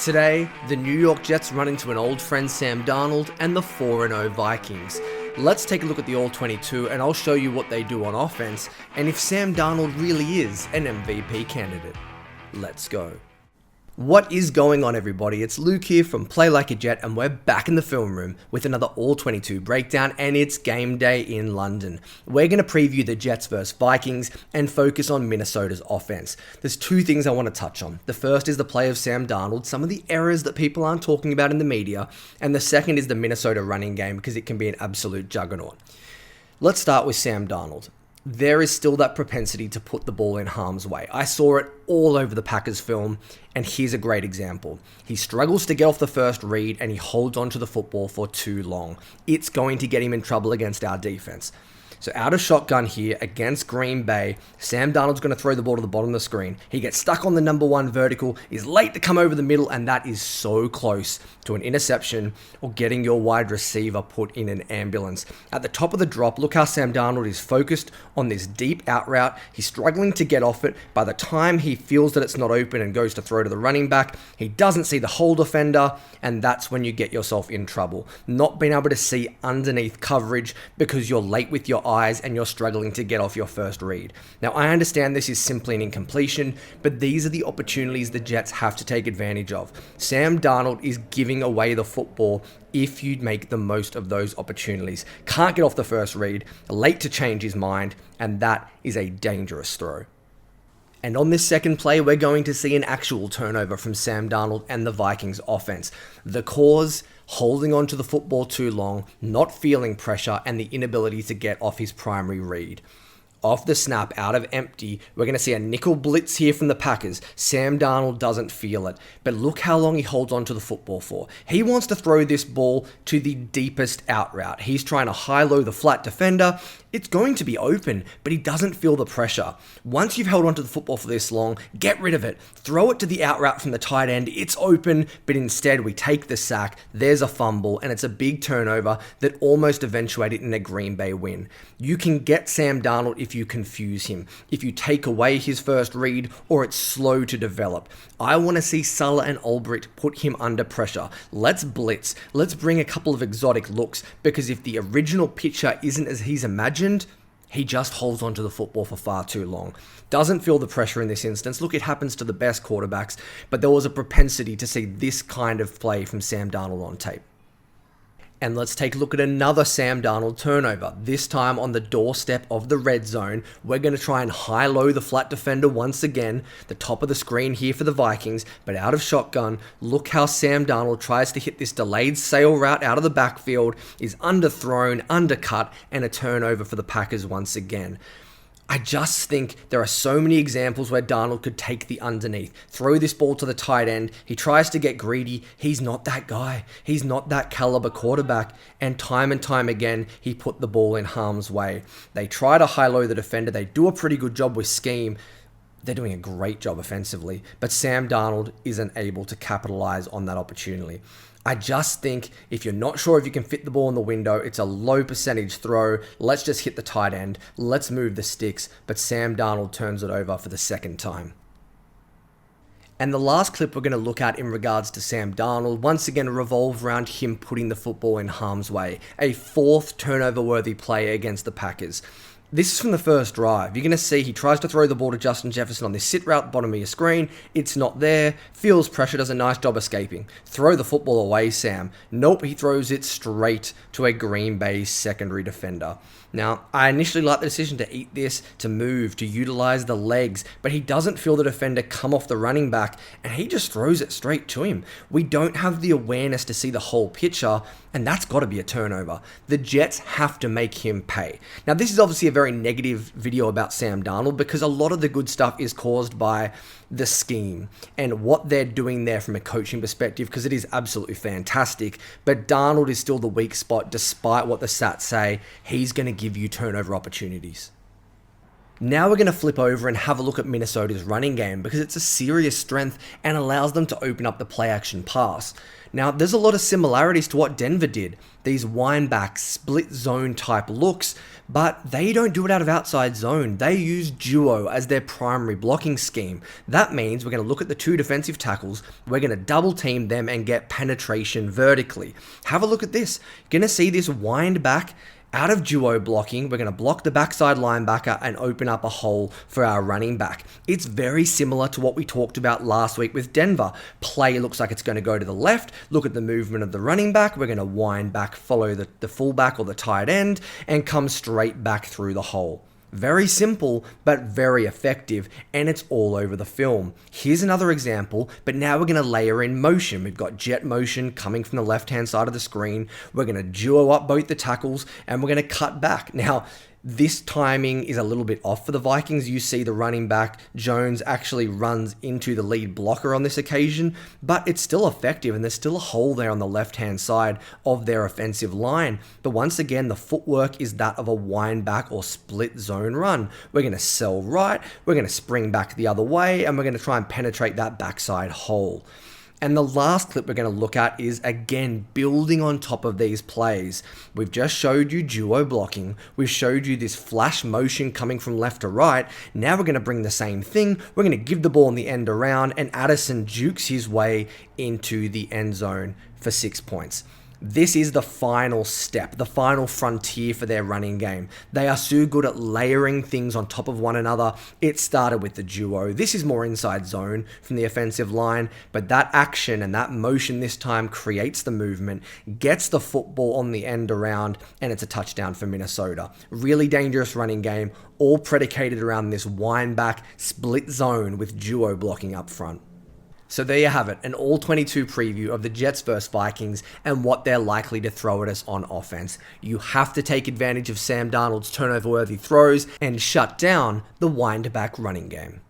Today, the New York Jets run into an old friend Sam Darnold and the 4-0 Vikings. Let's take a look at the All-22 and I'll show you what they do on offense and if Sam Darnold really is an MVP candidate. Let's go. What is going on, everybody? It's Luke here from Play Like a Jet and we're back in the film room with another All-22 breakdown, and it's game day in London. We're going to preview the Jets vs Vikings and focus on Minnesota's offense. There's two things I want to touch on. The first is the play of Sam Darnold, some of the errors that people aren't talking about in the media, and the second is the Minnesota running game because it can be an absolute juggernaut. Let's start with Sam Darnold. There is still that propensity to put the ball in harm's way. I saw it all over the Packers film, and here's a great example. He struggles to get off the first read, and he holds onto the football for too long. It's going to get him in trouble against our defense. So out of shotgun here against Green Bay, Sam Darnold's going to throw the ball to the bottom of the screen. He gets stuck on the number one vertical, is late to come over the middle, and that is so close to an interception or getting your wide receiver put in an ambulance. At the top of the drop, look how Sam Darnold is focused on this deep out route. He's struggling to get off it. By the time he feels that it's not open and goes to throw to the running back, he doesn't see the hole defender, and that's when you get yourself in trouble. Not being able to see underneath coverage because you're late with your eyes and you're struggling to get off your first read. Now, I understand this is simply an incompletion, but these are the opportunities the Jets have to take advantage of. Sam Darnold is giving away the football if you make the most of those opportunities. Can't get off the first read, late to change his mind, and that is a dangerous throw. And on this second play, we're going to see an actual turnover from Sam Darnold and the Vikings offense. The cause: holding on to the football too long, not feeling pressure, and the inability to get off his primary read. Off the snap, out of empty, we're going to see a nickel blitz here from the Packers. Sam Darnold doesn't feel it, but look how long he holds on to the football for. He wants to throw this ball to the deepest out route. He's trying to high-low the flat defender. It's going to be open, but he doesn't feel the pressure. Once you've held onto the football for this long, get rid of it. Throw it to the out route from the tight end. It's open, but instead we take the sack. There's a fumble, and it's a big turnover that almost eventuated in a Green Bay win. You can get Sam Darnold if you confuse him, if you take away his first read, or it's slow to develop. I want to see Sulla and Ulbrich put him under pressure. Let's blitz. Let's bring a couple of exotic looks, because if the original pitcher isn't as he's imagined, he just holds onto the football for far too long. Doesn't feel the pressure in this instance. Look, it happens to the best quarterbacks, but there was a propensity to see this kind of play from Sam Darnold on tape. And let's take a look at another Sam Darnold turnover, this time on the doorstep of the red zone. We're going to try and high-low the flat defender once again, the top of the screen here for the Vikings, but out of shotgun. Look how Sam Darnold tries to hit this delayed sail route out of the backfield, is underthrown, undercut, and a turnover for the Packers once again. I just think there are so many examples where Darnold could take the underneath, throw this ball to the tight end. He tries to get greedy. He's not that guy. He's not that caliber quarterback. And time again, he put the ball in harm's way. They try to high-low the defender. They do a pretty good job with scheme. They're doing a great job offensively, but Sam Darnold isn't able to capitalize on that opportunity. I just think if you're not sure if you can fit the ball in the window, it's a low percentage throw. Let's just hit the tight end. Let's move the sticks. But Sam Darnold turns it over for the second time. And the last clip we're going to look at in regards to Sam Darnold, once again, revolve around him putting the football in harm's way. A fourth turnover-worthy play against the Packers. This is from the first drive. You're going to see he tries to throw the ball to Justin Jefferson on this sit route, bottom of your screen. It's not there. Feels pressure, does a nice job escaping. Throw the football away, Sam. Nope, he throws it straight to a Green Bay secondary defender. Now, I initially liked the decision to eat this, to move, to utilize the legs, but he doesn't feel the defender come off the running back, and he just throws it straight to him. We don't have the awareness to see the whole picture, and that's got to be a turnover. The Jets have to make him pay. Now, this is obviously a very negative video about Sam Darnold because a lot of the good stuff is caused by the scheme and what they're doing there from a coaching perspective, because it is absolutely fantastic. But Darnold is still the weak spot despite what the stats say. He's going to give you turnover opportunities. Now we're going to flip over and have a look at Minnesota's running game because it's a serious strength and allows them to open up the play action pass. Now, there's a lot of similarities to what Denver did, these windback split zone type looks, but they don't do it out of outside zone. They use duo as their primary blocking scheme. That means we're going to look at the two defensive tackles, we're going to double team them and get penetration vertically. Have a look at this. You're going to see this windback out of duo blocking. We're going to block the backside linebacker and open up a hole for our running back. It's very similar to what we talked about last week with Denver. Play looks like it's going to go to the left. Look at the movement of the running back. We're going to wind back, follow the fullback or the tight end, and come straight back through the hole. Very simple, but very effective, and it's all over the film. Here's another example, but now we're going to layer in motion. We've got jet motion coming from the left-hand side of the screen. We're going to duo up both the tackles, and we're going to cut back. Now, this timing is a little bit off for the Vikings. You see the running back, Jones, actually runs into the lead blocker on this occasion, but it's still effective and there's still a hole there on the left-hand side of their offensive line. But once again, the footwork is that of a windback or split zone run. We're going to sell right, we're going to spring back the other way, and we're going to try and penetrate that backside hole. And the last clip we're going to look at is, again, building on top of these plays. We've just showed you duo blocking. We've showed you this flash motion coming from left to right. Now we're going to bring the same thing. We're going to give the ball in the end around, and Addison jukes his way into the end zone for 6 points. This is the final step, the final frontier for their running game. They are so good at layering things on top of one another. It started with the duo. This is more inside zone from the offensive line, but that action and that motion this time creates the movement, gets the football on the end around, and it's a touchdown for Minnesota. Really dangerous running game, all predicated around this windback split zone with duo blocking up front. So there you have it, an all-22 preview of the Jets vs Vikings and what they're likely to throw at us on offense. You have to take advantage of Sam Darnold's turnover-worthy throws and shut down the wind-back running game.